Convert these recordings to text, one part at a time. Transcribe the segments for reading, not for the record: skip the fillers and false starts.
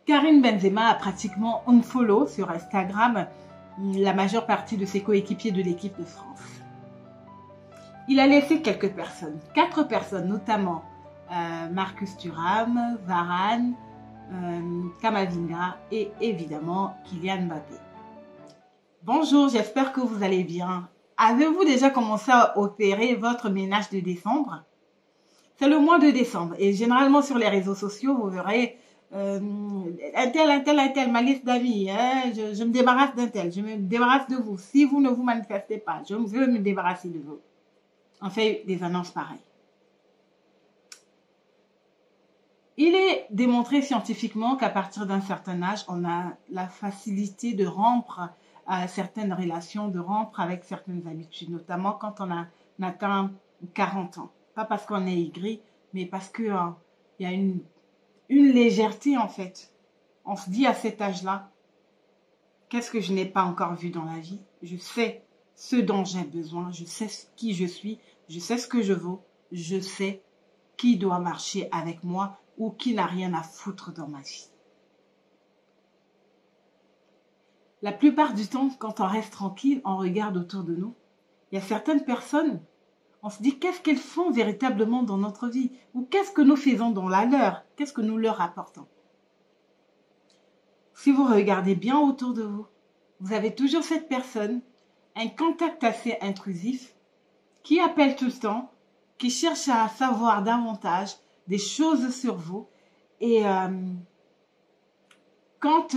Karim Benzema a pratiquement unfollow sur Instagram la majeure partie de ses coéquipiers de l'équipe de France. Il a laissé quelques personnes, 4 personnes, notamment Marcus Thuram, Varane, Camavinga et évidemment Kylian Mbappé. Bonjour, j'espère que vous allez bien. Avez-vous déjà commencé à opérer votre ménage de décembre? C'est le mois de décembre et généralement sur les réseaux sociaux, vous verrez un tel, ma liste d'amis, hein, je me débarrasse d'un tel, je me débarrasse de vous. Si vous ne vous manifestez pas, je veux me débarrasser de vous. On fait des annonces pareilles. Il est démontré scientifiquement qu'à partir d'un certain âge, on a la facilité de rompre certaines relations, de rompre avec certaines habitudes, notamment quand on a atteint 40 ans. Pas parce qu'on est aigri, mais parce qu'il y a une légèreté en fait. On se dit à cet âge-là, qu'est-ce que je n'ai pas encore vu dans la vie? Je sais ce dont j'ai besoin, je sais qui je suis, je sais ce que je vaux, je sais qui doit marcher avec moi ou qui n'a rien à foutre dans ma vie. La plupart du temps, quand on reste tranquille, on regarde autour de nous. Il y a certaines personnes, on se dit qu'est-ce qu'elles font véritablement dans notre vie ou qu'est-ce que nous faisons dans la leur, qu'est-ce que nous leur apportons. Si vous regardez bien autour de vous, vous avez toujours cette personne, un contact assez intrusif, qui appelle tout le temps, qui cherche à savoir davantage des choses sur vous. Et quand,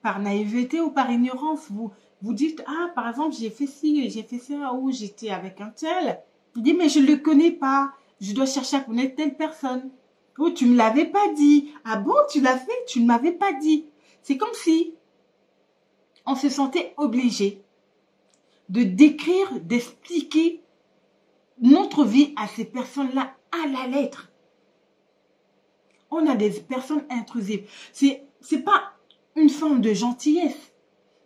par naïveté ou par ignorance, vous dites, ah, par exemple, j'ai fait ci, j'ai fait ça, ou j'étais avec un tel. Il dit, mais je ne le connais pas, je dois chercher à connaître telle personne. Oh, tu ne me l'avais pas dit. Ah bon, tu l'as fait, tu ne m'avais pas dit. C'est comme si on se sentait obligé de décrire, d'expliquer notre vie à ces personnes-là à la lettre. On a des personnes intrusives. C'est pas une forme de gentillesse.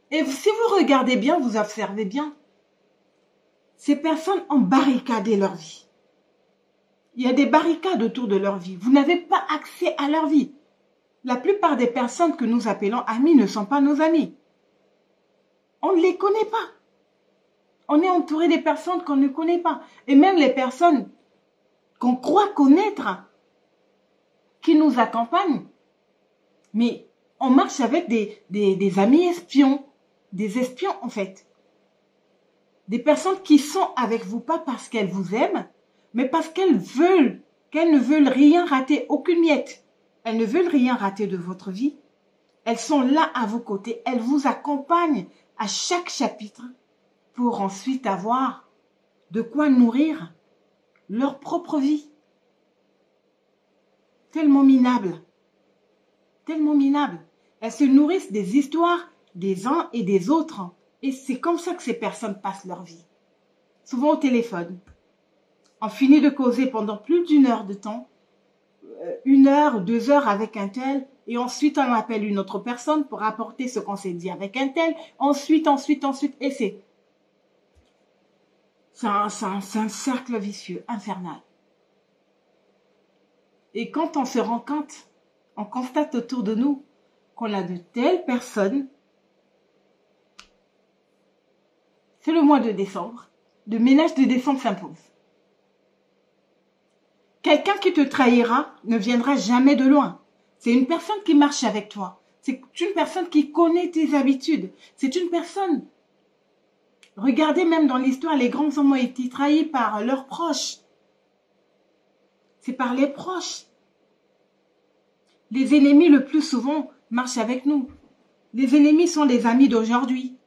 Et si vous regardez bien, vous observez bien, ces personnes ont barricadé leur vie. Il y a des barricades autour de leur vie. Vous n'avez pas accès à leur vie. La plupart des personnes que nous appelons amis ne sont pas nos amis. On ne les connaît pas. On est entouré des personnes qu'on ne connaît pas. Et même les personnes qu'on croit connaître, qui nous accompagnent. Mais on marche avec des amis espions. Des espions en fait. Des personnes qui sont avec vous pas parce qu'elles vous aiment, mais parce qu'elles ne veulent rien rater, aucune miette. Elles ne veulent rien rater de votre vie. Elles sont là à vos côtés. Elles vous accompagnent à chaque chapitre pour ensuite avoir de quoi nourrir leur propre vie. Tellement minables. Tellement minables. Elles se nourrissent des histoires des uns et des autres. Et c'est comme ça que ces personnes passent leur vie. Souvent au téléphone. On finit de causer pendant plus d'1 heure de temps. 1 heure, 2 heures avec un tel. Et ensuite, on appelle une autre personne pour rapporter ce qu'on s'est dit avec un tel. Ensuite. Et c'est un cercle vicieux, infernal. Et quand on se rend compte, on constate autour de nous qu'on a de telles personnes. C'est le mois de décembre. Le ménage de décembre s'impose. Quelqu'un qui te trahira ne viendra jamais de loin. C'est une personne qui marche avec toi. C'est une personne qui connaît tes habitudes. C'est une personne. Regardez même dans l'histoire, les grands hommes ont été trahis par leurs proches. C'est par les proches. Les ennemis le plus souvent marchent avec nous. Les ennemis sont les amis d'aujourd'hui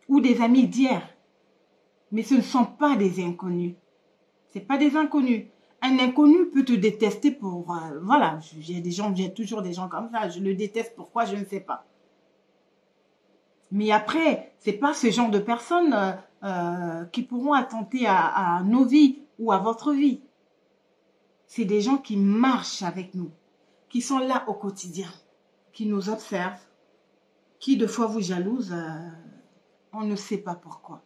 ou des amis d'hier. Mais ce ne sont pas des inconnus. Ce n'est pas des inconnus. Un inconnu peut te détester pour... voilà, j'ai toujours des gens comme ça. Je le déteste, pourquoi, je ne sais pas. Mais après, ce n'est pas ce genre de personnes qui pourront attenter à nos vies ou à votre vie. C'est des gens qui marchent avec nous, qui sont là au quotidien, qui nous observent, qui de fois vous jalousent, on ne sait pas pourquoi.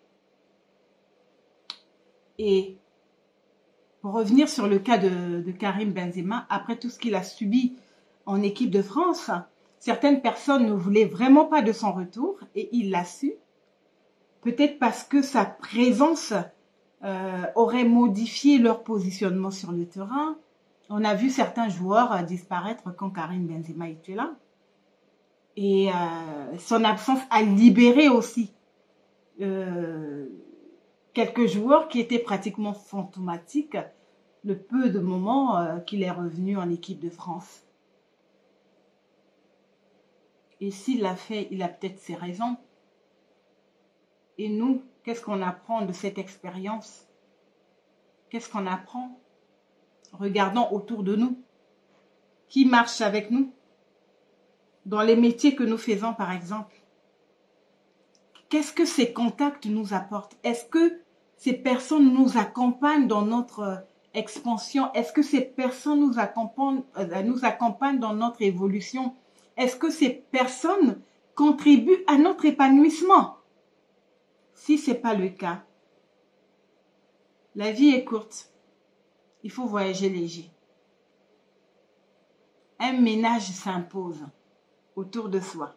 Et pour revenir sur le cas de Karim Benzema, après tout ce qu'il a subi en équipe de France. Certaines personnes ne voulaient vraiment pas de son retour et il l'a su. Peut-être parce que sa présence aurait modifié leur positionnement sur le terrain. On a vu certains joueurs disparaître quand Karim Benzema était là. Et son absence a libéré aussi quelques joueurs qui étaient pratiquement fantomatiques le peu de moments qu'il est revenu en équipe de France. Et s'il l'a fait, il a peut-être ses raisons. Et nous, qu'est-ce qu'on apprend de cette expérience? Qu'est-ce qu'on apprend? Regardons autour de nous. Qui marche avec nous? Dans les métiers que nous faisons, par exemple. Qu'est-ce que ces contacts nous apportent? Est-ce que ces personnes nous accompagnent dans notre expansion? Est-ce que ces personnes nous accompagnent dans notre évolution? Est-ce que ces personnes contribuent à notre épanouissement? Si ce n'est pas le cas, la vie est courte. Il faut voyager léger. Un ménage s'impose autour de soi.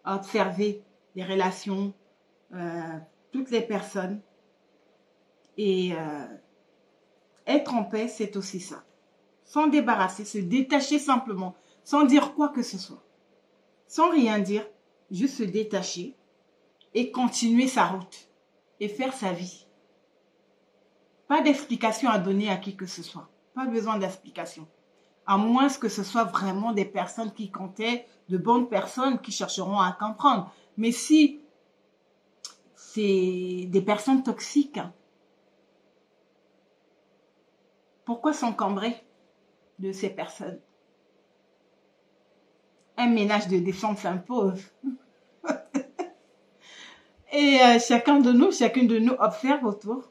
Observer les relations, toutes les personnes. Et être en paix, c'est aussi ça. S'en débarrasser, se détacher simplement, sans dire quoi que ce soit. Sans rien dire, juste se détacher et continuer sa route et faire sa vie. Pas d'explication à donner à qui que ce soit. Pas besoin d'explication. À moins que ce soit vraiment des personnes qui comptaient, de bonnes personnes qui chercheront à comprendre. Mais si c'est des personnes toxiques, pourquoi s'encombrer de ces personnes? Un ménage de défense s'impose. Et chacune de nous observe autour.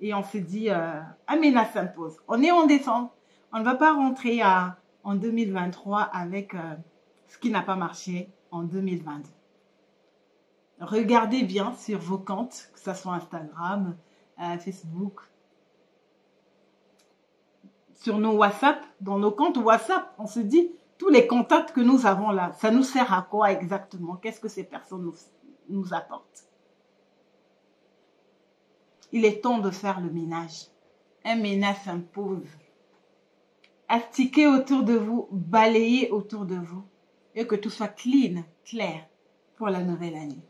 Et on se dit, un ménage s'impose. On est en décembre. On ne va pas rentrer en 2023 avec ce qui n'a pas marché en 2022. Regardez bien sur vos comptes, que ce soit Instagram, Facebook, sur nos WhatsApp, dans nos comptes WhatsApp, on se dit, tous les contacts que nous avons là, ça nous sert à quoi exactement? Qu'est-ce que ces personnes nous apportent? Il est temps de faire le ménage. Un ménage s'impose. Astiquez autour de vous, balayez autour de vous et que tout soit clean, clair pour la nouvelle année.